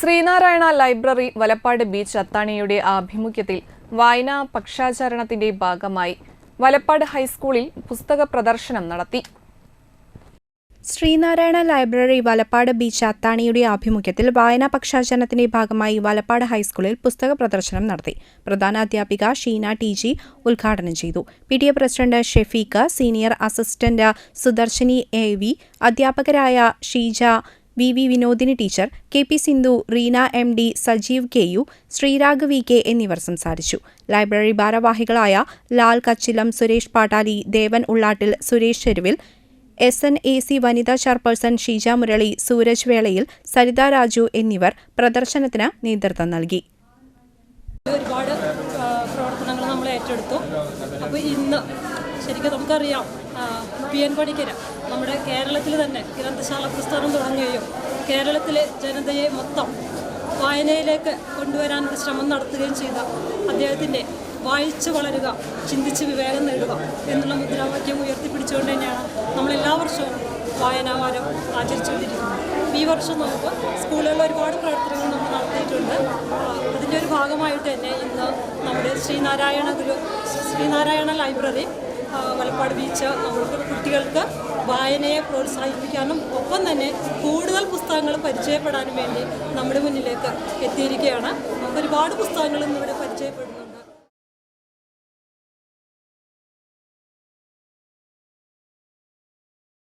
Sreenarayana library Valappad beach അത്താണിയുടെ ആഭിമുഖ്യത്തിൽ വായനാ പക്ഷാചരണത്തിന്റെ ഭാഗമായി വലപ്പാട് ഹൈസ്കൂളിൽ പുസ്തക പ്രദർശനം നടത്തി. ശ്രീനാരായണ ലൈബ്രറി വലപ്പാട് ബീച്ച് അത്താണിയുടെ ആഭിമുഖ്യത്തിൽ വായനാ പക്ഷാചരണത്തിന്റെ ഭാഗമായി വലപ്പാട് ഹൈസ്കൂളിൽ പുസ്തക പ്രദർശനം നടത്തി. പ്രധാന അധ്യാപിക ഷീന ടി.ജി ഉദ്ഘാടനം ചെയ്തു. PTA president Shefeeq, senior assistant Sudarshini A.V, അധ്യാപകരായ Sheeja, V.V. Vinodini teacher, KP Sindhu, Reena MD, Sajeev KU, Sreerag VK എന്നിവർ സംസാരിച്ചു. ലൈബ്രറി ഭാരവാഹികളായ ലാൽ കച്ചിലം, സുരേഷ് പാട്ടാലി, ദേവൻ ഉള്ളാട്ടിൽ, സുരേഷ് ചെരുവിൽ, SNAC വനിതാ ചെയർപേഴ്സൺ ഷീജ മുരളി, സൂരജ് വേളയിൽ, സരിത രാജു എന്നിവർ പ്രദർശനത്തിന് നേതൃത്വം നൽകി. ഒരുപാട് പ്രവർത്തനങ്ങൾ നമ്മൾ ഏറ്റെടുത്തു. അപ്പോൾ ഇന്ന് ശരിക്കും നമുക്കറിയാം, PN പണിക്കര നമ്മുടെ കേരളത്തിൽ തന്നെ ഗ്രന്ഥശാല പ്രസ്ഥാനം തുടങ്ങുകയും കേരളത്തിലെ ജനതയെ മൊത്തം വായനയിലേക്ക് കൊണ്ടുവരാനൊരു ശ്രമം നടത്തുകയും ചെയ്ത അദ്ദേഹത്തിൻ്റെ വായിച്ച് വളരുക, ചിന്തിച്ച് വിവേകം നേടുക എന്നുള്ള മുദ്രാവാക്യം ഉയർത്തിപ്പിടിച്ചുകൊണ്ട് തന്നെയാണ് നമ്മളെല്ലാ വർഷവും വായനാവാരം ആചരിച്ചുകൊണ്ടിരിക്കുന്നത്. ഈ വർഷം നമുക്ക് സ്കൂളുകളിൽ ഒരുപാട് പ്രവർത്തനങ്ങൾ നമ്മൾ നടത്തിയിട്ടുണ്ട്. അതിൻ്റെ ഒരു ഭാഗമായിട്ട് തന്നെ ഇന്ന് നമ്മുടെ ശ്രീനാരായണ ലൈബ്രറി വലപ്പാട് ബീച്ച് നമ്മൾക്ക് കുട്ടികൾക്ക് വായനയെ പ്രോത്സാഹിപ്പിക്കാനും ഒപ്പം തന്നെ കൂടുതൽ പുസ്തകങ്ങൾ പരിചയപ്പെടാനും വേണ്ടി നമ്മുടെ മുന്നിലേക്ക് എത്തിയിരിക്കുകയാണ്. നമുക്ക് ഒരുപാട് പുസ്തകങ്ങൾ ഇന്നിവിടെ പരിചയപ്പെടുന്നുണ്ട്.